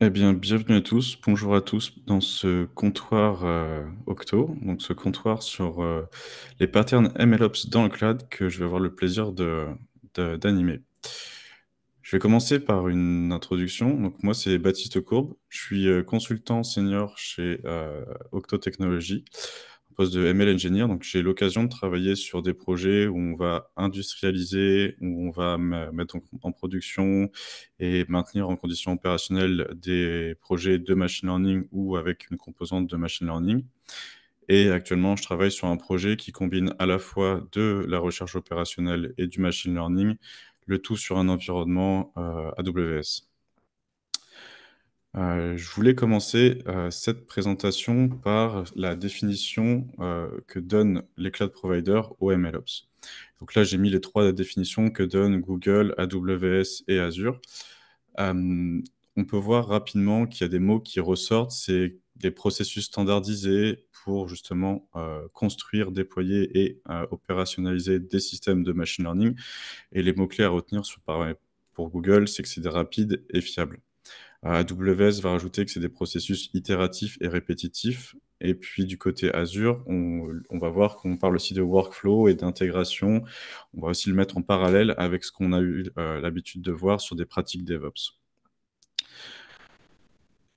Eh bien, bienvenue à tous. Bonjour à tous dans ce comptoir, Octo, donc ce comptoir sur, les patterns MLOps dans le cloud que je vais avoir le plaisir d'animer. Je vais commencer par une introduction. Donc moi, c'est Baptiste Courbe. Je suis, consultant senior chez, Octo Technologies, au poste de ML Engineer. Donc j'ai l'occasion de travailler sur des projets où on va industrialiser, où on va mettre en production et maintenir en condition opérationnelle des projets de machine learning ou avec une composante de machine learning. Et actuellement, je travaille sur un projet qui combine à la fois de la recherche opérationnelle et du machine learning, le tout sur un environnement AWS. Je voulais commencer cette présentation par la définition que donnent les cloud providers au MLOps. Donc là, j'ai mis les trois définitions que donnent Google, AWS et Azure. Euh, on peut voir rapidement qu'il y a des mots qui ressortent, c'est des processus standardisés pour justement construire, déployer et opérationnaliser des systèmes de machine learning. Et les mots-clés à retenir pour Google, c'est que c'est rapide et fiable. AWS va rajouter que c'est des processus itératifs et répétitifs. Et puis du côté Azure, on va voir qu'on parle aussi de workflow et d'intégration. On va aussi le mettre en parallèle avec ce qu'on a eu l'habitude de voir sur des pratiques DevOps.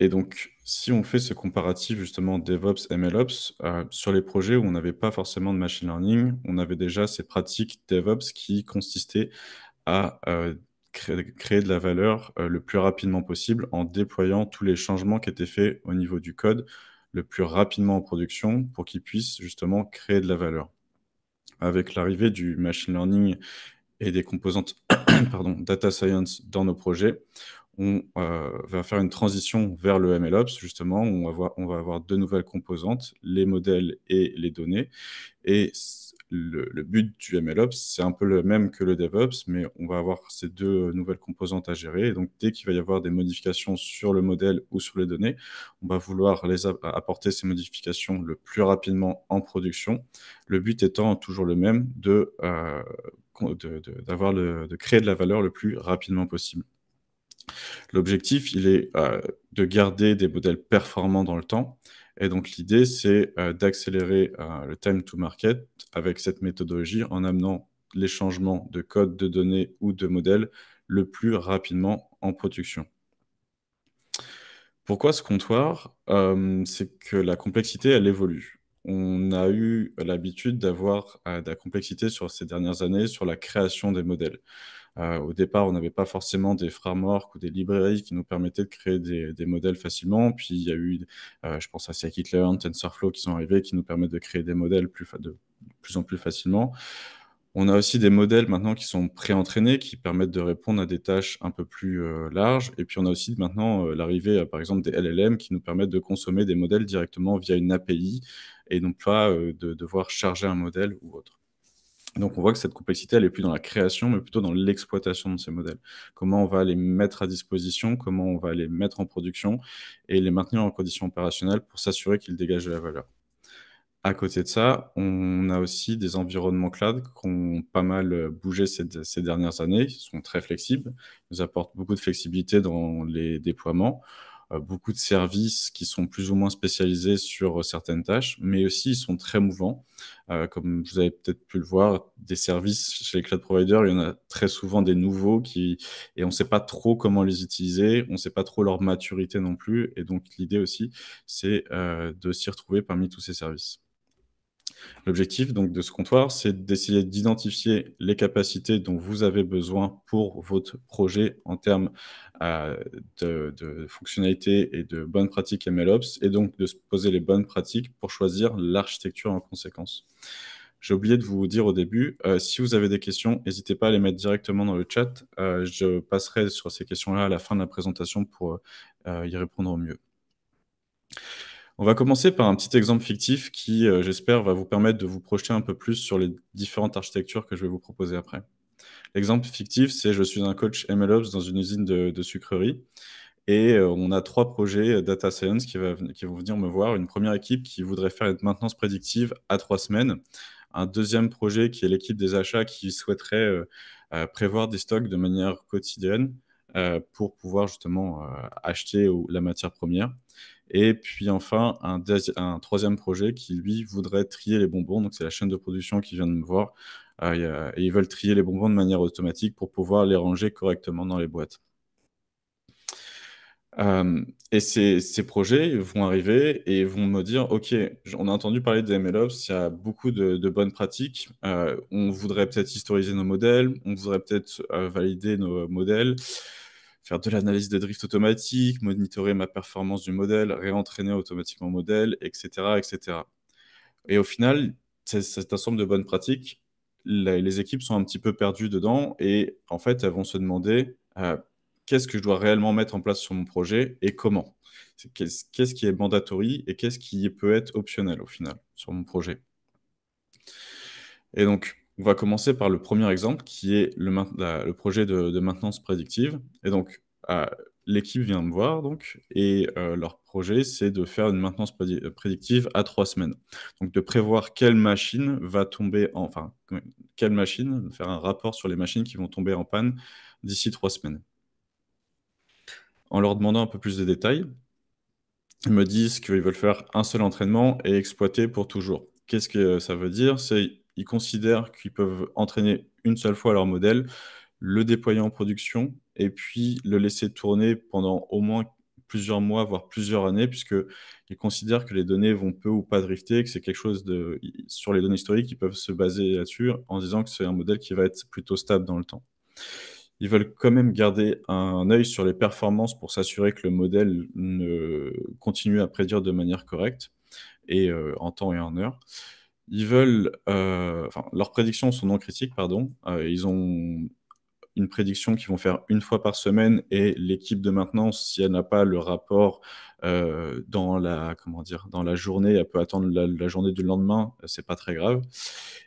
Et donc, si on fait ce comparatif justement DevOps, MLOps, sur les projets où on n'avait pas forcément de machine learning, on avait déjà ces pratiques DevOps qui consistaient à créer de la valeur le plus rapidement possible en déployant tous les changements qui étaient faits au niveau du code le plus rapidement en production pour qu'ils puissent justement créer de la valeur. Avec l'arrivée du machine learning et des composantes pardon, data science dans nos projets, on va faire une transition vers le MLOps, justement. On va avoir deux nouvelles composantes, les modèles et les données. Et le but du MLOps, c'est un peu le même que le DevOps, mais on va avoir ces deux nouvelles composantes à gérer. Et donc, dès qu'il va y avoir des modifications sur le modèle ou sur les données, on va vouloir apporter ces modifications le plus rapidement en production. Le but étant toujours le même, de créer de la valeur le plus rapidement possible. L'objectif, il est de garder des modèles performants dans le temps. Et donc, l'idée, c'est d'accélérer le time to market avec cette méthodologie en amenant les changements de code, de données ou de modèles le plus rapidement en production. Pourquoi ce comptoir? C'est que la complexité, elle évolue. On a eu l'habitude d'avoir de la complexité sur ces dernières années sur la création des modèles. Au départ, on n'avait pas forcément des frameworks ou des librairies qui nous permettaient de créer des modèles facilement. Puis il y a eu, je pense à Scikit-learn, TensorFlow qui sont arrivés, qui nous permettent de créer des modèles de plus en plus facilement. On a aussi des modèles maintenant qui sont pré-entraînés, qui permettent de répondre à des tâches un peu plus larges. Et puis on a aussi maintenant l'arrivée, par exemple, des LLM qui nous permettent de consommer des modèles directement via une API et non pas de devoir charger un modèle ou autre. Donc, on voit que cette complexité, elle est plus dans la création, mais plutôt dans l'exploitation de ces modèles. Comment on va les mettre à disposition, comment on va les mettre en production et les maintenir en conditions opérationnelles pour s'assurer qu'ils dégagent de la valeur. À côté de ça, on a aussi des environnements cloud qui ont pas mal bougé ces dernières années. Ils sont très flexibles, ils nous apportent beaucoup de flexibilité dans les déploiements, beaucoup de services qui sont plus ou moins spécialisés sur certaines tâches, mais aussi ils sont très mouvants. Comme vous avez peut-être pu le voir, des services chez les cloud providers, il y en a très souvent des nouveaux et on ne sait pas trop comment les utiliser, on ne sait pas trop leur maturité non plus. Et donc l'idée aussi, c'est de s'y retrouver parmi tous ces services. L'objectif donc de ce comptoir, c'est d'essayer d'identifier les capacités dont vous avez besoin pour votre projet en termes de fonctionnalités et de bonnes pratiques MLOps, et donc de se poser les bonnes pratiques pour choisir l'architecture en conséquence. J'ai oublié de vous dire au début, si vous avez des questions, n'hésitez pas à les mettre directement dans le chat. Je passerai sur ces questions-là à la fin de la présentation pour y répondre au mieux. On va commencer par un petit exemple fictif qui, j'espère, va vous permettre de vous projeter un peu plus sur les différentes architectures que je vais vous proposer après. L'exemple fictif, c'est je suis un coach MLOps dans une usine de sucrerie et on a 3 projets data science qui vont venir me voir. Une première équipe qui voudrait faire une maintenance prédictive à 3 semaines. Un deuxième projet qui est l'équipe des achats qui souhaiterait prévoir des stocks de manière quotidienne. pour pouvoir justement, acheter la matière première. Et puis enfin, un 3e projet qui lui voudrait trier les bonbons, donc c'est la chaîne de production qui vient de me voir, et ils veulent trier les bonbons de manière automatique pour pouvoir les ranger correctement dans les boîtes. Et ces projets vont arriver et vont me dire: «OK, on a entendu parler des MLOps, il y a beaucoup de bonnes pratiques, on voudrait peut-être historiser nos modèles, on voudrait peut-être, valider nos modèles, faire de l'analyse de drift automatique, monitorer ma performance du modèle, réentraîner automatiquement le modèle» et cetera et cetera. Et au final, cet ensemble de bonnes pratiques, les équipes sont un petit peu perdues dedans et en fait, elles vont se demander, «Qu'est-ce que je dois réellement mettre en place sur mon projet et comment?» Qu'est-ce qui est mandatory et qu'est-ce qui peut être optionnel au final sur mon projet? Et donc, on va commencer par le premier exemple qui est le projet de maintenance prédictive. Et donc, l'équipe vient me voir donc et leur projet, c'est de faire une maintenance prédictive à 3 semaines. Donc de prévoir quelle machine va tomber enfin, quelle machine, faire un rapport sur les machines qui vont tomber en panne d'ici 3 semaines. En leur demandant un peu plus de détails, ils me disent qu'ils veulent faire un seul entraînement et exploiter pour toujours. Qu'est-ce que ça veut dire? C'est ils considèrent qu'ils peuvent entraîner une seule fois leur modèle, le déployer en production et puis le laisser tourner pendant au moins plusieurs mois, voire plusieurs années, puisqu'ils considèrent que les données vont peu ou pas drifter, que c'est quelque chose sur les données historiques, ils peuvent se baser là-dessus en disant que c'est un modèle qui va être plutôt stable dans le temps. Ils veulent quand même garder un œil sur les performances pour s'assurer que le modèle ne continue à prédire de manière correcte et en temps et en heure. Ils veulent, enfin, leurs prédictions sont non critiques, pardon. Ils ont une prédiction qu'ils vont faire une fois par semaine et l'équipe de maintenance, si elle n'a pas le rapport, dans la comment dire? Dans la journée, elle peut attendre la journée du lendemain, c'est pas très grave.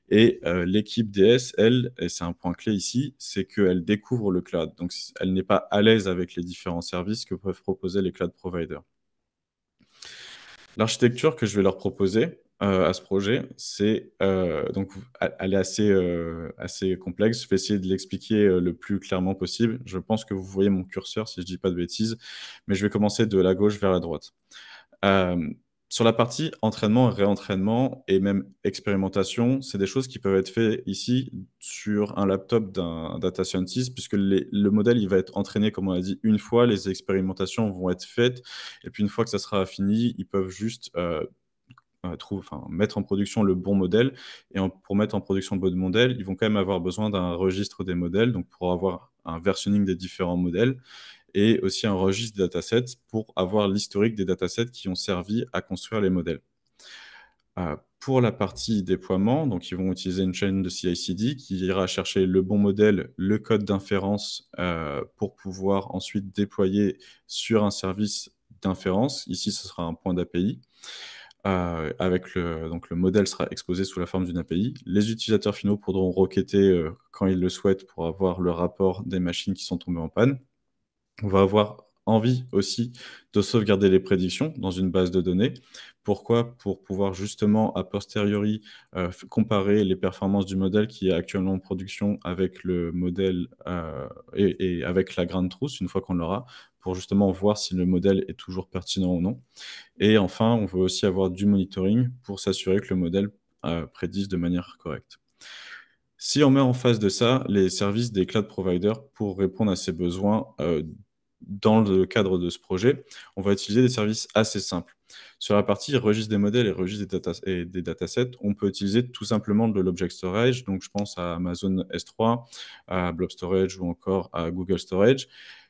Et l'équipe DS, elle, et c'est un point clé ici, c'est qu'elle découvre le cloud. Donc elle n'est pas à l'aise avec les différents services que peuvent proposer les cloud providers. L'architecture que je vais leur proposer, à ce projet, c'est, donc elle est assez complexe. Je vais essayer de l'expliquer, le plus clairement possible. Je pense que vous voyez mon curseur si je dis pas de bêtises, mais je vais commencer de la gauche vers la droite. Hem, Sur la partie entraînement et réentraînement et même expérimentation, c'est des choses qui peuvent être faites ici sur un laptop d'un data scientist puisque le modèle, il va être entraîné, comme on a dit, une fois, les expérimentations vont être faites et puis une fois que ça sera fini, ils peuvent juste, mettre en production le bon modèle et pour mettre en production le bon modèle, ils vont quand même avoir besoin d'un registre des modèles, donc pour avoir un versionning des différents modèles et aussi un registre des datasets pour avoir l'historique des datasets qui ont servi à construire les modèles. Pour la partie déploiement, donc ils vont utiliser une chaîne de CI/CD qui ira chercher le bon modèle, le code d'inférence, pour pouvoir ensuite déployer sur un service d'inférence. Ici, ce sera un point d'API. Donc le modèle sera exposé sous la forme d'une API. Les utilisateurs finaux pourront requêter, quand ils le souhaitent pour avoir le rapport des machines qui sont tombées en panne. On va avoir envie aussi de sauvegarder les prédictions dans une base de données. Pourquoi? Pour pouvoir justement a posteriori, comparer les performances du modèle qui est actuellement en production avec le modèle, et avec la grain de trousse une fois qu'on l'aura, pour justement voir si le modèle est toujours pertinent ou non. Et enfin, on veut aussi avoir du monitoring pour s'assurer que le modèle, prédise de manière correcte. Si on met en face de ça les services des cloud providers pour répondre à ces besoins, dans le cadre de ce projet, on va utiliser des services assez simples. Sur la partie registre des modèles et registre des datasets, on peut utiliser tout simplement de l'object storage, donc je pense à Amazon S3, à Blob Storage ou encore à Google Storage,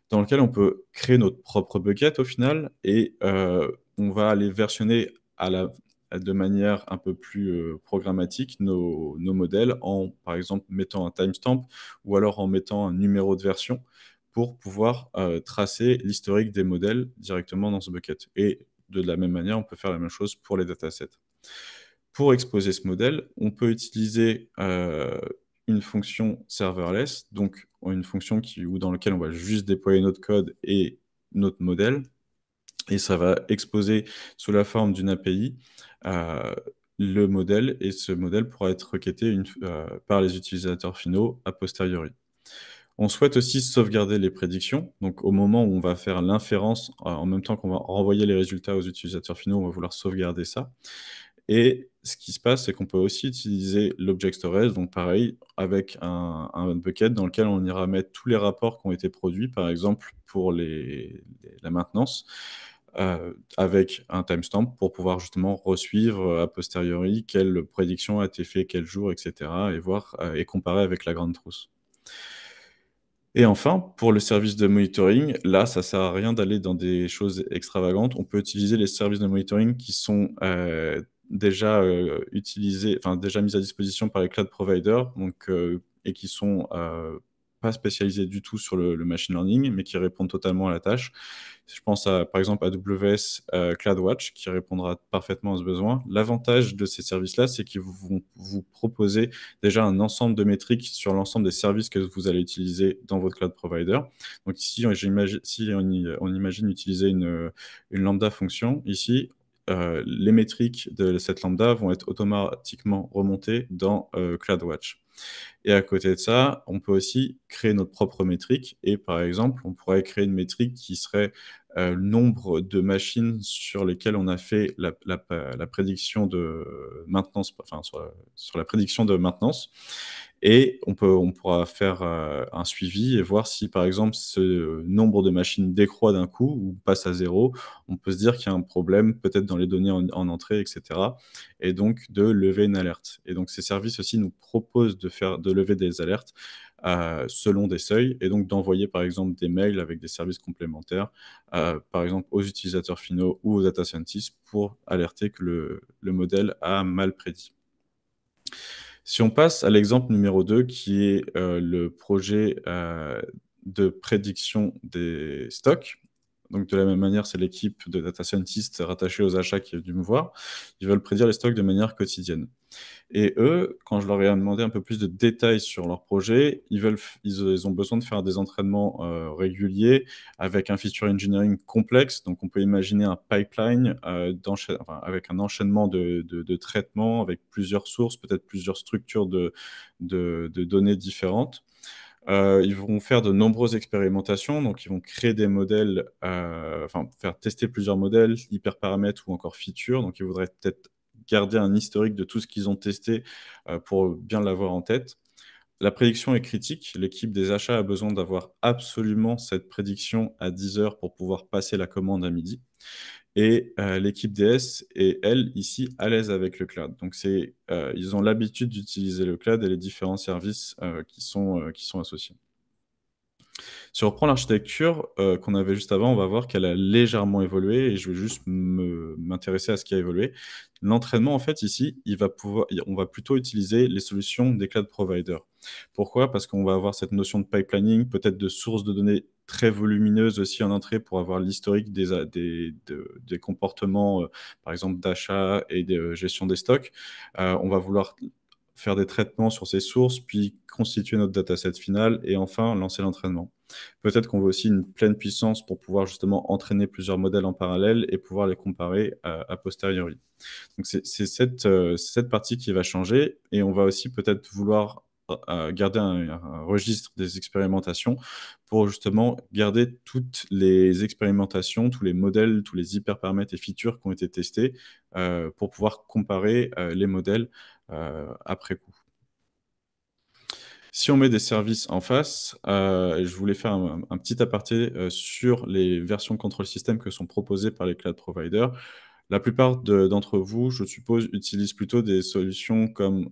dans lequel on peut créer notre propre bucket au final et on va aller versionner de manière un peu plus, programmatique nos modèles en, par exemple, mettant un timestamp ou alors en mettant un numéro de version pour pouvoir, tracer l'historique des modèles directement dans ce bucket et de la même manière, on peut faire la même chose pour les datasets. Pour exposer ce modèle, on peut utiliser, une fonction serverless, donc une fonction dans laquelle on va juste déployer notre code et notre modèle et ça va exposer sous la forme d'une API, heu, le modèle et ce modèle pourra être requêté par les utilisateurs finaux a posteriori. On souhaite aussi sauvegarder les prédictions. Donc au moment où on va faire l'inférence, en même temps qu'on va renvoyer les résultats aux utilisateurs finaux, on va vouloir sauvegarder ça. Et ce qui se passe, c'est qu'on peut aussi utiliser l'object storage, donc pareil, avec un bucket dans lequel on ira mettre tous les rapports qui ont été produits, par exemple pour la maintenance, avec un timestamp pour pouvoir justement resuivre, a posteriori quelle prédiction a été fait quel jour et cetera et voir, et comparer avec la grande trousse. Et enfin, pour le service de monitoring, là, ça sert à rien d'aller dans des choses extravagantes. On peut utiliser les services de monitoring qui sont, déjà, utilisés enfin, déjà mis à disposition par les cloud providers, donc et qui sont, pas spécialisés du tout sur le machine learning, mais qui répondent totalement à la tâche. Je pense à, par exemple, AWS, CloudWatch, qui répondra parfaitement à ce besoin. L'avantage de ces services-là, c'est qu'ils vont vous proposer déjà un ensemble de métriques sur l'ensemble des services que vous allez utiliser dans votre cloud provider. Donc ici, si on imagine utiliser une lambda fonction, ici, les métriques de cette lambda vont être automatiquement remontées dans CloudWatch. Et à côté de ça, on peut aussi créer notre propre métrique. Et par exemple, on pourrait créer une métrique qui serait le nombre de machines sur lesquelles on a fait la prédiction de maintenance, enfin sur la prédiction de maintenance. Et on pourra faire un suivi et voir si, par exemple, ce nombre de machines décroît d'un coup ou passe à zéro. On peut se dire qu'il y a un problème peut-être dans les données en entrée, etc. Et donc de lever une alerte. Et donc ces services aussi nous proposent de lever des alertes selon des seuils et donc d'envoyer par exemple des mails avec des services complémentaires, par exemple aux utilisateurs finaux ou aux data scientists pour alerter que le modèle a mal prédit. Si on passe à l'exemple numéro 2 qui est, le projet, de prédiction des stocks. Donc de la même manière, c'est l'équipe de data scientists rattachée aux achats qui est venue me voir. Ils veulent prédire les stocks de manière quotidienne. Et eux, quand je leur ai demandé un peu plus de détails sur leur projet, ils ont besoin de faire des entraînements, réguliers avec un feature engineering complexe. Donc on peut imaginer un pipeline, avec un enchaînement de traitements, avec plusieurs sources, peut-être plusieurs structures de données différentes. Ils vont faire de nombreuses expérimentations, donc ils vont créer des modèles, enfin faire tester plusieurs modèles, hyperparamètres ou encore features. Donc ils voudraient peut-être garder un historique de tout ce qu'ils ont testé, pour bien l'avoir en tête. La prédiction est critique. L'équipe des achats a besoin d'avoir absolument cette prédiction à 10 heures pour pouvoir passer la commande à midi. Et l'équipe DS est, elle, ici, à l'aise avec le cloud. Donc ils ont l'habitude d'utiliser le cloud et les différents services, qui sont associés. Si on reprend l'architecture, qu'on avait juste avant, on va voir qu'elle a légèrement évolué et je vais juste m'intéresser à ce qui a évolué. L'entraînement, en fait, ici, on va plutôt utiliser les solutions des cloud providers. Pourquoi? Parce qu'on va avoir cette notion de pipelining, peut-être de sources de données très volumineuses aussi en entrée pour avoir l'historique des comportements, par exemple d'achat et de gestion des stocks. On va vouloir faire des traitements sur ces sources, puis constituer notre dataset final et enfin lancer l'entraînement. Peut-être qu'on veut aussi une pleine puissance pour pouvoir justement entraîner plusieurs modèles en parallèle et pouvoir les comparer a posteriori. Donc c'est cette partie qui va changer et on va aussi peut-être vouloir garder un registre des expérimentations pour justement garder toutes les expérimentations, tous les modèles, tous les hyperparamètres et features qui ont été testés pour pouvoir comparer les modèles après coup. Si on met des services en face, je voulais faire un petit aparté, sur les versions de contrôle système que sont proposées par les cloud providers. La plupart d'entre vous, je suppose, utilisent plutôt des solutions comme,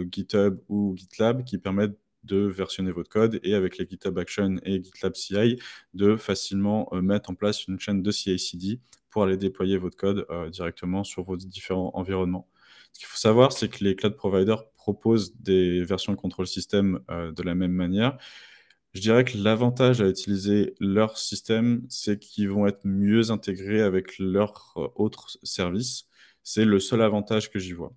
GitHub ou GitLab qui permettent de versionner votre code et avec les GitHub Actions et GitLab CI, de facilement, mettre en place une chaîne de CI/CD pour aller déployer votre code, directement sur vos différents environnements. Ce qu'il faut savoir, c'est que les cloud providers proposent des versions de contrôle système, de la même manière. Je dirais que l'avantage à utiliser leur système, c'est qu'ils vont être mieux intégrés avec leurs, autres services. C'est le seul avantage que j'y vois.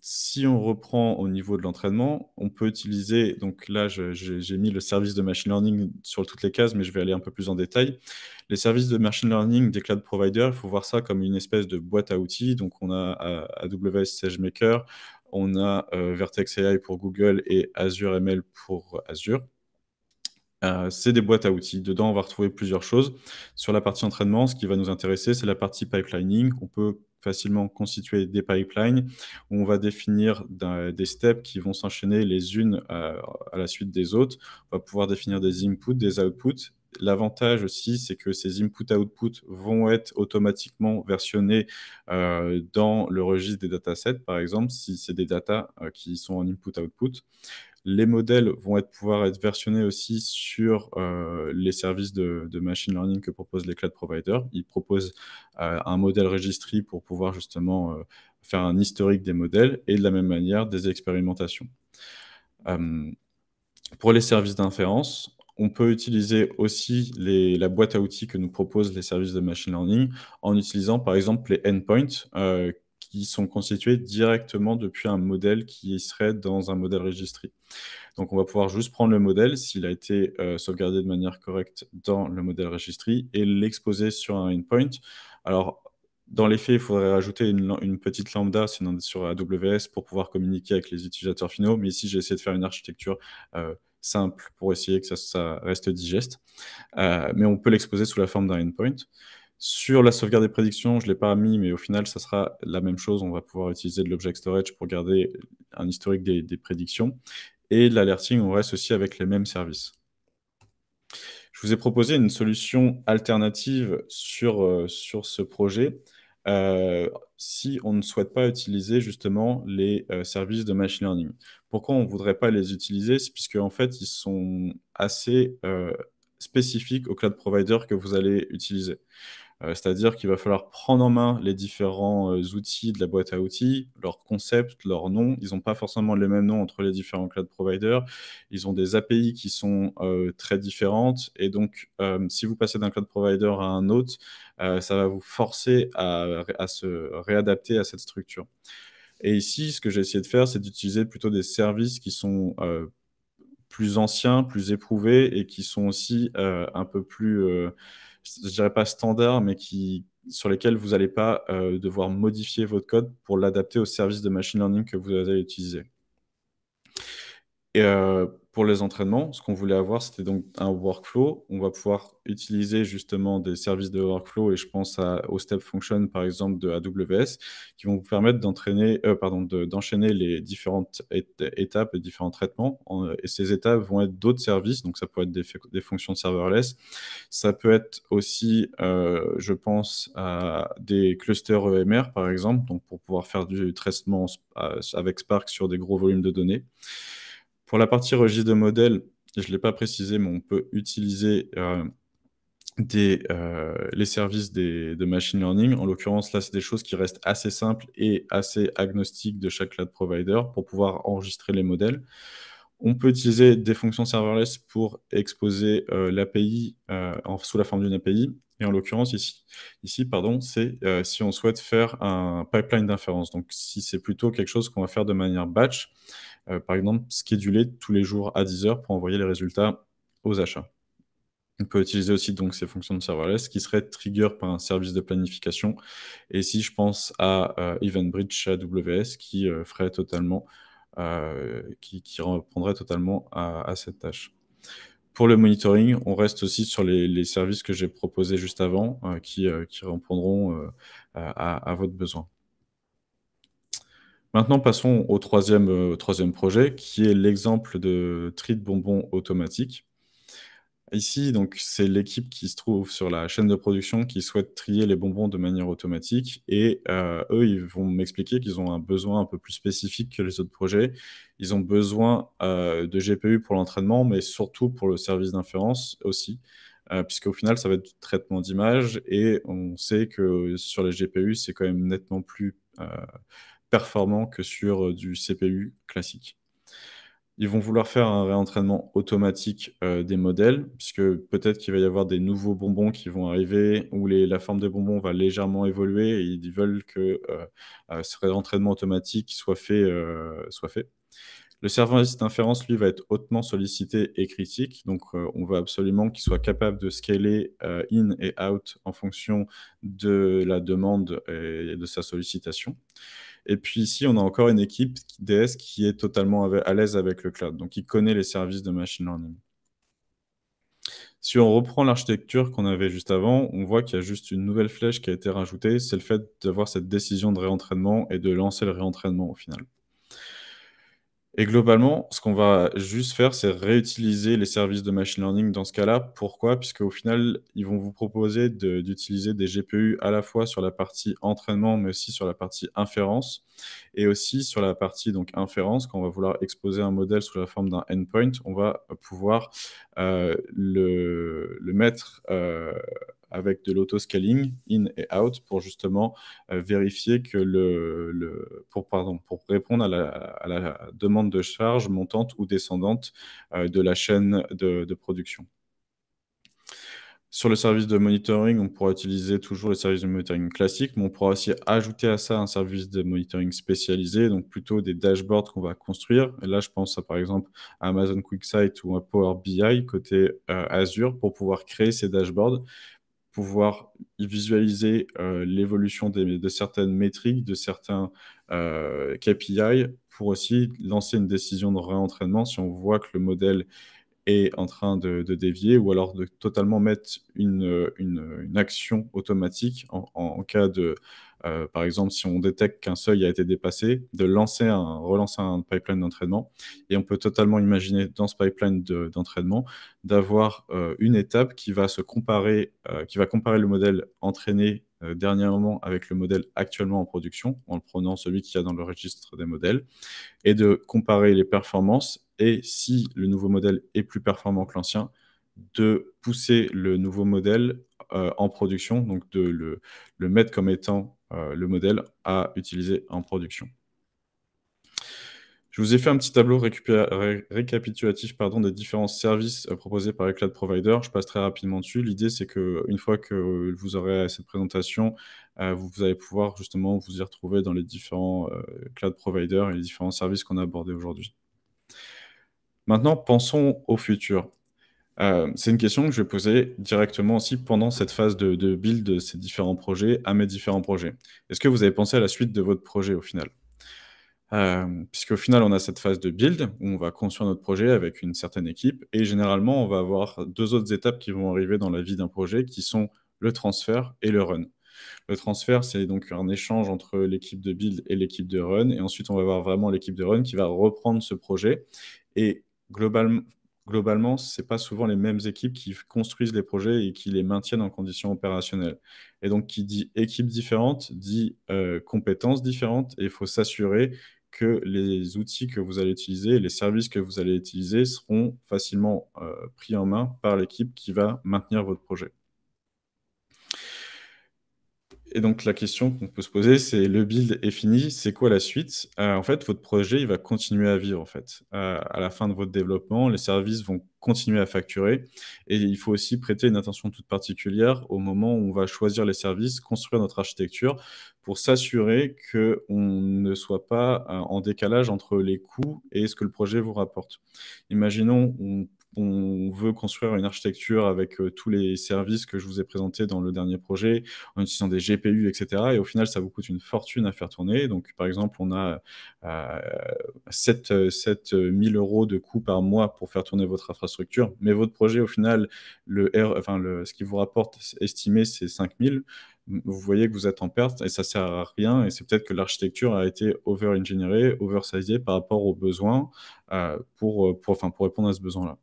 Si on reprend au niveau de l'entraînement, on peut utiliser donc là, j'ai mis le service de machine learning sur toutes les cases, mais je vais aller un peu plus en détail. Les services de machine learning des cloud providers, il faut voir ça comme une espèce de boîte à outils. Donc on a AWS SageMaker, On a Vertex AI pour Google et Azure ML pour Azure. C'est des boîtes à outils. Dedans, on va retrouver plusieurs choses. Sur la partie entraînement, ce qui va nous intéresser, c'est la partie pipelining. On peut facilement constituer des pipelines où on va définir des steps qui vont s'enchaîner les unes à la suite des autres. On va pouvoir définir des inputs, des outputs. L'avantage aussi, c'est que ces inputs-outputs vont être automatiquement versionnés dans le registre des datasets, par exemple, si c'est des datas qui sont en input-output. Les modèles vont pouvoir être versionnés aussi sur les services de machine learning que proposent les cloud providers. Ils proposent un modèle registry pour pouvoir justement faire un historique des modèles et de la même manière des expérimentations. Pour les services d'inférence, on peut utiliser aussi la boîte à outils que nous proposent les services de machine learning en utilisant par exemple les endpoints qui sont constitués directement depuis un modèle qui serait dans un modèle registry. Donc, on va pouvoir juste prendre le modèle, s'il a été sauvegardé de manière correcte dans le modèle registry, et l'exposer sur un endpoint. Alors, dans les faits, il faudrait rajouter une petite lambda sur AWS pour pouvoir communiquer avec les utilisateurs finaux. Mais ici, j'ai essayé de faire une architecture simple pour essayer que ça reste digeste. Mais on peut l'exposer sous la forme d'un endpoint. Sur la sauvegarde des prédictions, je ne l'ai pas mis, mais au final, ça sera la même chose. On va pouvoir utiliser de l'object storage pour garder un historique des prédictions. Et l'alerting, on reste aussi avec les mêmes services. Je vous ai proposé une solution alternative sur ce projet, si on ne souhaite pas utiliser justement les services de machine learning. Pourquoi on ne voudrait pas les utiliser? C'est puisque en fait, ils sont assez spécifiques au cloud provider que vous allez utiliser. C'est-à-dire qu'il va falloir prendre en main les différents outils de la boîte à outils, leurs concepts, leurs noms. Ils n'ont pas forcément les mêmes noms entre les différents cloud providers. Ils ont des API qui sont très différentes. Et donc, si vous passez d'un cloud provider à un autre, ça va vous forcer à se réadapter à cette structure. Et ici, ce que j'ai essayé de faire, c'est d'utiliser plutôt des services qui sont plus anciens, plus éprouvés et qui sont aussi un peu plus, je dirais pas standards, mais sur lesquels vous n'allez pas devoir modifier votre code pour l'adapter au service de machine learning que vous allez utiliser. Et pour les entraînements, ce qu'on voulait avoir, c'était donc un workflow. On va pouvoir utiliser justement des services de workflow et je pense au Step Function, par exemple, de AWS, qui vont vous permettre d'enchaîner les différentes étapes et différents traitements. Et ces étapes vont être d'autres services, donc ça peut être des fonctions serverless. Ça peut être aussi, je pense, à des clusters EMR, par exemple, donc pour pouvoir faire du traitement avec Spark sur des gros volumes de données. Pour la partie registre de modèles, je ne l'ai pas précisé, mais on peut utiliser les services de machine learning. En l'occurrence, là, c'est des choses qui restent assez simples et assez agnostiques de chaque cloud provider pour pouvoir enregistrer les modèles. On peut utiliser des fonctions serverless pour exposer l'API sous la forme d'une API. Et en l'occurrence, ici pardon, c'est si on souhaite faire un pipeline d'inférence. Donc, si c'est plutôt quelque chose qu'on va faire de manière batch, par exemple, scheduler tous les jours à 10 heures pour envoyer les résultats aux achats. On peut utiliser aussi donc ces fonctions de serverless qui seraient trigger par un service de planification. Et ici, je pense à EventBridge AWS qui ferait totalement, qui reprendrait totalement à cette tâche. Pour le monitoring, on reste aussi sur les services que j'ai proposés juste avant, qui répondront à votre besoin. Maintenant, passons au troisième projet, qui est l'exemple de tri de bonbons automatique. Ici, donc, c'est l'équipe qui se trouve sur la chaîne de production qui souhaite trier les bonbons de manière automatique. Et eux, ils vont m'expliquer qu'ils ont un besoin un peu plus spécifique que les autres projets. Ils ont besoin de GPU pour l'entraînement, mais surtout pour le service d'inférence aussi, puisqu'au final, ça va être du traitement d'image. Et on sait que sur les GPU, c'est quand même nettement plus performant que sur du CPU classique. Ils vont vouloir faire un réentraînement automatique des modèles, puisque peut-être qu'il va y avoir des nouveaux bonbons qui vont arriver, où la forme des bonbons va légèrement évoluer, et ils veulent que ce réentraînement automatique soit fait. Le service d'inférence, lui, va être hautement sollicité et critique. Donc, on veut absolument qu'il soit capable de scaler, in et out en fonction de la demande et de sa sollicitation. Et puis ici, on a encore une équipe DS qui est totalement à l'aise avec le cloud, donc qui connaît les services de machine learning. Si on reprend l'architecture qu'on avait juste avant, on voit qu'il y a juste une nouvelle flèche qui a été rajoutée, c'est le fait d'avoir cette décision de réentraînement et de lancer le réentraînement au final. Et globalement, ce qu'on va juste faire, c'est réutiliser les services de machine learning dans ce cas-là. Pourquoi? Puisqu'au final, ils vont vous proposer d'utiliser des GPU à la fois sur la partie entraînement, mais aussi sur la partie inférence. Et aussi sur la partie donc inférence, quand on va vouloir exposer un modèle sous la forme d'un endpoint, on va pouvoir le mettre avec de l'autoscaling in et out pour justement vérifier que pour répondre à la demande de charge montante ou descendante de la chaîne de production. Sur le service de monitoring, on pourra utiliser toujours le service de monitoring classique, mais on pourra aussi ajouter à ça un service de monitoring spécialisé, donc plutôt des dashboards qu'on va construire. Et là, je pense à, par exemple, à Amazon QuickSight ou à Power BI côté Azure pour pouvoir créer ces dashboards, pouvoir visualiser l'évolution de certaines métriques, de certains KPI, pour aussi lancer une décision de réentraînement si on voit que le modèle est en train de dévier, ou alors de totalement mettre une action automatique en cas de, par exemple, si on détecte qu'un seuil a été dépassé, de relancer un pipeline d'entraînement. Et on peut totalement imaginer dans ce pipeline d'entraînement d'avoir une étape qui va comparer le modèle entraîné dernièrement avec le modèle actuellement en production, en le prenant celui qu'il y a dans le registre des modèles, et de comparer les performances, et si le nouveau modèle est plus performant que l'ancien, de pousser le nouveau modèle en production, donc de le mettre comme étant le modèle à utiliser en production. Je vous ai fait un petit tableau récapitulatif des différents services proposés par les cloud providers. Je passe très rapidement dessus. L'idée, c'est qu'une fois que vous aurez cette présentation, vous allez pouvoir justement vous y retrouver dans les différents cloud providers et les différents services qu'on a abordés aujourd'hui. Maintenant, pensons au futur. C'est une question que je vais poser directement aussi pendant cette phase de build de ces différents projets à mes différents projets. Est-ce que vous avez pensé à la suite de votre projet au final? Puisqu'au final, on a cette phase de build où on va construire notre projet avec une certaine équipe, et généralement, on va avoir 2 autres étapes qui vont arriver dans la vie d'un projet qui sont le transfert et le run. Le transfert, c'est donc un échange entre l'équipe de build et l'équipe de run, et ensuite on va avoir vraiment l'équipe de run qui va reprendre ce projet. Et globalement, c'est pas souvent les mêmes équipes qui construisent les projets et qui les maintiennent en conditions opérationnelles. Et donc qui dit équipe différente, dit compétences différentes, et il faut s'assurer que les outils que vous allez utiliser, les services que vous allez utiliser seront facilement pris en main par l'équipe qui va maintenir votre projet. Et donc la question qu'on peut se poser, c'est: le build est fini, c'est quoi la suite? En fait, votre projet, il va continuer à vivre, en fait. À la fin de votre développement, les services vont continuer à facturer, et il faut aussi prêter une attention toute particulière au moment où on va choisir les services, construire notre architecture, pour s'assurer qu'on ne soit pas en décalage entre les coûts et ce que le projet vous rapporte. Imaginons, on veut construire une architecture avec tous les services que je vous ai présentés dans le dernier projet, en utilisant des GPU, et cetera, et au final, ça vous coûte une fortune à faire tourner. Donc, par exemple, on a 7 000 € de coût par mois pour faire tourner votre infrastructure, mais votre projet, au final, ce qui vous rapporte estimé, c'est 5 000. Vous voyez que vous êtes en perte et ça sert à rien, et c'est peut-être que l'architecture a été over-engineerée, oversizée par rapport aux besoins pour répondre à ce besoin-là.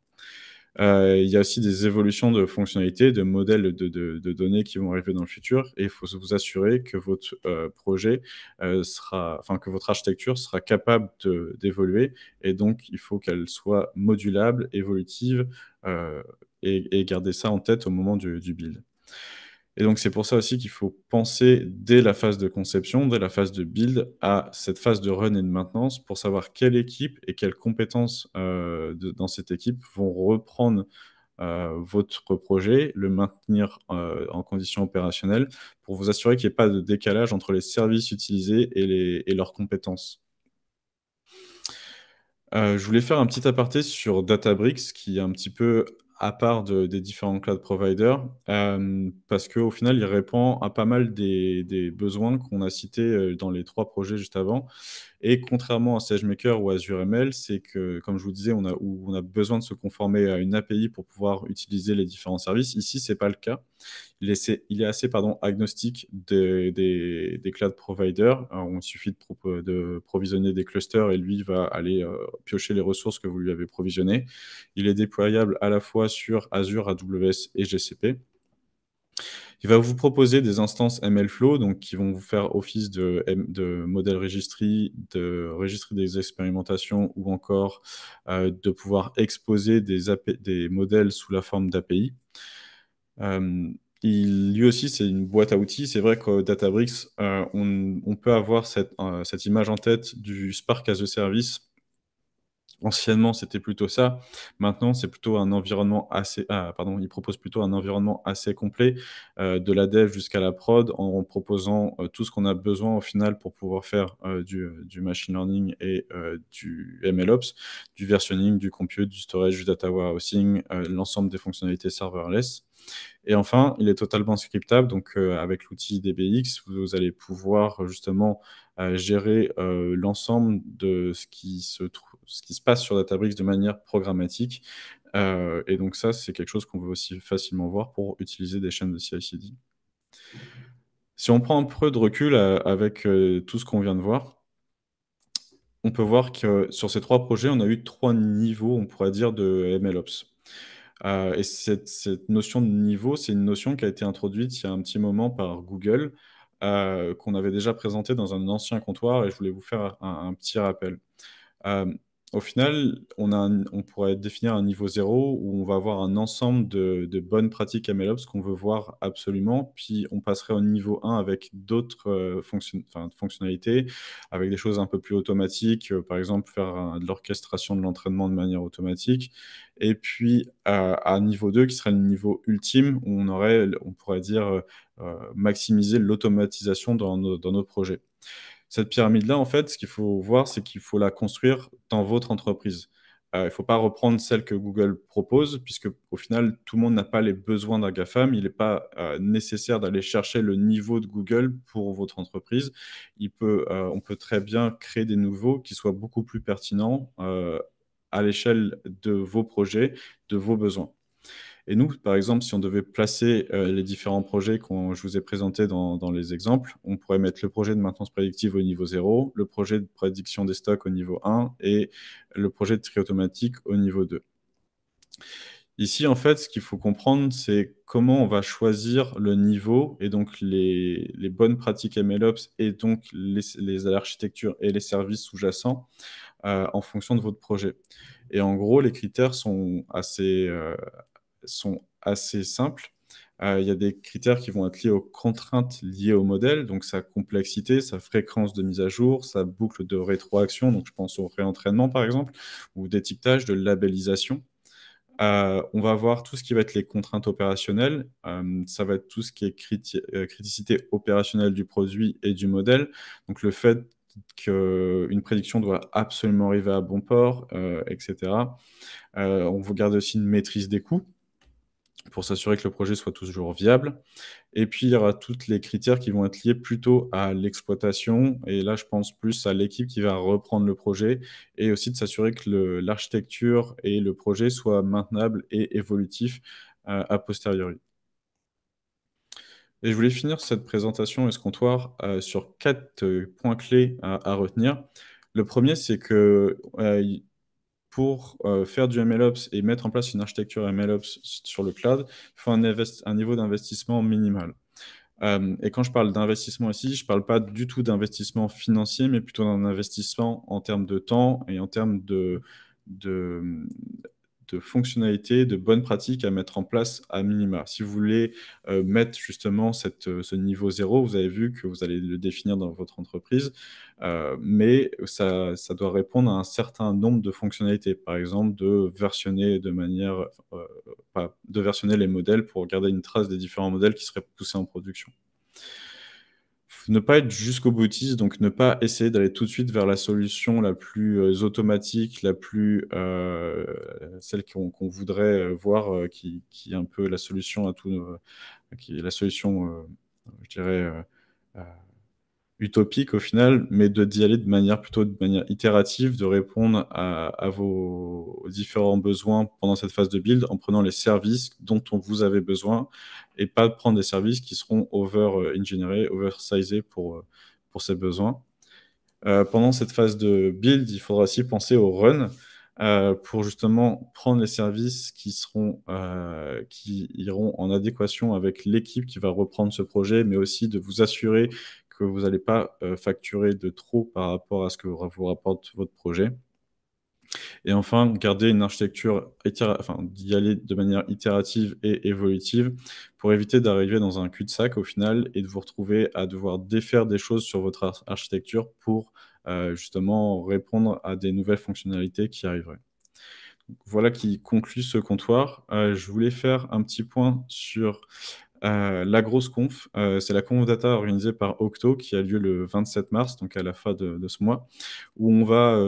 Il y a aussi des évolutions de fonctionnalités, de modèles de données qui vont arriver dans le futur, et il faut vous assurer que votre projet que votre architecture sera capable d'évoluer, et donc il faut qu'elle soit modulable, évolutive, et garder ça en tête au moment du build. Et donc, c'est pour ça aussi qu'il faut penser dès la phase de conception, dès la phase de build, à cette phase de run et de maintenance, pour savoir quelle équipe et quelles compétences dans cette équipe vont reprendre votre projet, le maintenir en conditions opérationnelles, pour vous assurer qu'il n'y ait pas de décalage entre les services utilisés et leurs compétences. Je voulais faire un petit aparté sur Databricks qui est un petit peu à part des différents cloud providers, parce qu'au final, il répond à pas mal des besoins qu'on a cités, dans les 3 projets juste avant. Et contrairement à SageMaker ou Azure ML, c'est que, comme je vous disais, on a besoin de se conformer à une API pour pouvoir utiliser les différents services. Ici, c'est pas le cas. Il est assez pardon, agnostique des cloud providers. Alors, il suffit de provisionner des clusters et lui va aller piocher les ressources que vous lui avez provisionnées. Il est déployable à la fois sur Azure, AWS et GCP. Il va vous proposer des instances MLflow, donc qui vont vous faire office de modèle registry, de registrer des expérimentations ou encore de pouvoir exposer des modèles sous la forme d'API. Lui aussi, c'est une boîte à outils. C'est vrai qu'au Databricks, on peut avoir cette image en tête du Spark as a Service. Anciennement, c'était plutôt ça. Maintenant, c'est plutôt un environnement assez... Ah, pardon, il propose plutôt un environnement assez complet, de la dev jusqu'à la prod, en proposant tout ce qu'on a besoin au final pour pouvoir faire du machine learning et du MLOps, du versioning, du compute, du storage, du data warehousing, l'ensemble des fonctionnalités serverless. Et enfin, il est totalement scriptable, donc avec l'outil DBX, vous allez pouvoir justement gérer l'ensemble de ce qui se passe sur Databricks de manière programmatique. Et donc ça, c'est quelque chose qu'on veut aussi facilement voir pour utiliser des chaînes de CI/CD. Si on prend un peu de recul avec tout ce qu'on vient de voir, on peut voir que sur ces 3 projets, on a eu 3 niveaux, on pourrait dire, de MLOps. Et cette notion de niveau, c'est une notion qui a été introduite il y a un petit moment par Google, qu'on avait déjà présenté dans un ancien comptoir et je voulais vous faire un petit rappel. Hem, Au final, on pourrait définir un niveau zéro où on va avoir un ensemble de bonnes pratiques MLOps qu'on veut voir absolument, puis on passerait au niveau 1 avec d'autres, fonctionnalités, avec des choses un peu plus automatiques, par exemple faire de l'orchestration de l'entraînement de manière automatique et puis, à niveau 2 qui serait le niveau ultime où on pourrait dire, maximiser l'automatisation dans nos projets. Cette pyramide-là, en fait, ce qu'il faut voir, c'est qu'il faut la construire dans votre entreprise. Il ne faut pas reprendre celle que Google propose, puisque au final, tout le monde n'a pas les besoins d'un GAFAM. Il n'est pas nécessaire d'aller chercher le niveau de Google pour votre entreprise. On peut très bien créer des nouveaux qui soient beaucoup plus pertinents à l'échelle de vos projets, de vos besoins. Et nous, par exemple, si on devait placer les différents projets que je vous ai présentés dans les exemples, on pourrait mettre le projet de maintenance prédictive au niveau 0, le projet de prédiction des stocks au niveau 1 et le projet de tri automatique au niveau 2. Ici, en fait, ce qu'il faut comprendre, c'est comment on va choisir le niveau et donc les bonnes pratiques MLOps et donc les architectures et les services sous-jacents en fonction de votre projet. Et en gros, les critères sont assez simples. Il y a des critères qui vont être liés aux contraintes liées au modèle, donc sa complexité, sa fréquence de mise à jour, sa boucle de rétroaction, donc je pense au réentraînement par exemple, ou d'étiquetage, de labellisation. On va voir tout ce qui va être les contraintes opérationnelles. Ça va être tout ce qui est criticité opérationnelle du produit et du modèle. Donc le fait qu'une prédiction doit absolument arriver à bon port, etc. On va garder aussi une maîtrise des coûts pour s'assurer que le projet soit toujours viable. Et puis, il y aura tous les critères qui vont être liés plutôt à l'exploitation. Et là, je pense plus à l'équipe qui va reprendre le projet et aussi de s'assurer que l'architecture et le projet soient maintenables et évolutifs a posteriori. Et je voulais finir cette présentation escomptoire sur 4 points clés à retenir. Le premier, c'est que pour faire du MLOps et mettre en place une architecture MLOps sur le cloud, il faut un niveau d'investissement minimal. Et quand je parle d'investissement ici, je ne parle pas du tout d'investissement financier, mais plutôt d'un investissement en termes de temps et en termes de, de fonctionnalités, de bonnes pratiques à mettre en place à minima. Si vous voulez mettre justement ce niveau zéro, vous avez vu que vous allez le définir dans votre entreprise, mais ça doit répondre à un certain nombre de fonctionnalités. Par exemple, de versionner de manière, de versionner les modèles pour garder une trace des différents modèles qui seraient poussés en production. Ne pas être jusqu'au boutiste, donc ne pas essayer d'aller tout de suite vers la solution la plus, automatique, la plus, celle qu'on voudrait, voir, qui est un peu la solution à tout, qui est la solution, je dirais, heu utopique au final, mais d'y aller de manière plutôt de manière itérative, de répondre à vos différents besoins pendant cette phase de build en prenant les services dont vous avez besoin et pas de prendre des services qui seront engineerés, oversizés pour ces besoins. Pendant cette phase de build, il faudra aussi penser au run, pour justement prendre les services qui iront en adéquation avec l'équipe qui va reprendre ce projet, mais aussi de vous assurer que vous allez pas, facturer de trop par rapport à ce que vous rapporte votre projet. Et enfin, garder une architecture d'y aller de manière itérative et évolutive pour éviter d'arriver dans un cul-de-sac au final et de vous retrouver à devoir défaire des choses sur votre architecture pour, justement répondre à des nouvelles fonctionnalités qui arriveraient. Voilà qui conclut ce comptoir. Je voulais faire un petit point sur la grosse conf. C'est la conf data organisée par Octo qui a lieu le 27 mars, donc à la fin de ce mois, où on va,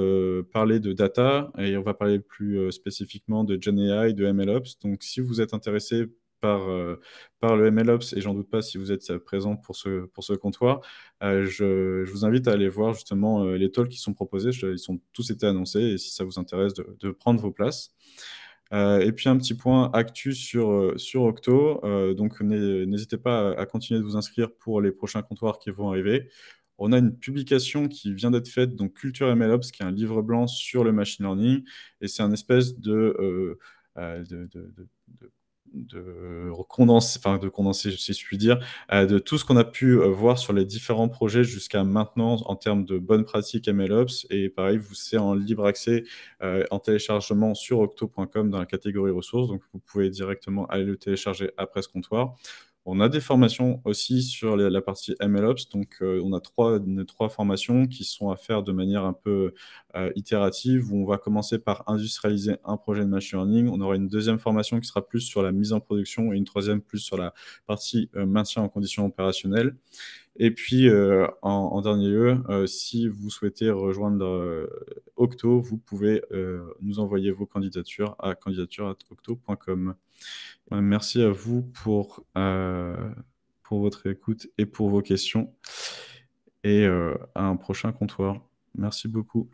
parler de data et on va parler plus, spécifiquement de GenAI, de MLOps. Donc si vous êtes intéressé par le MLOps et j'en doute pas si vous êtes, présent pour ce comptoir, je vous invite à aller voir justement, les talks qui sont proposés. Ils sont tous été annoncés et si ça vous intéresse de prendre vos places. Et puis un petit point actu sur Octo, donc n'hésitez pas à continuer de vous inscrire pour les prochains comptoirs qui vont arriver. On a une publication qui vient d'être faite, donc Culture MLOps, qui est un livre blanc sur le machine learning et c'est un espèce de condensé, enfin de condensé, si je puis dire, de tout ce qu'on a pu voir sur les différents projets jusqu'à maintenant en termes de bonnes pratiques MLOps. Et pareil, c'est en libre accès, en téléchargement sur octo.com dans la catégorie ressources. Donc, vous pouvez directement aller le télécharger après ce comptoir. On a des formations aussi sur la partie MLOps. Donc, on a trois formations qui sont à faire de manière un peu itérative, où on va commencer par industrialiser un projet de machine learning. On aura une deuxième formation qui sera plus sur la mise en production et une troisième plus sur la partie maintien en conditions opérationnelles. Et puis, en dernier lieu, si vous souhaitez rejoindre Octo, vous pouvez nous envoyer vos candidatures à candidature@octo.com. Merci à vous pour votre écoute et pour vos questions et à un prochain comptoir. Merci beaucoup.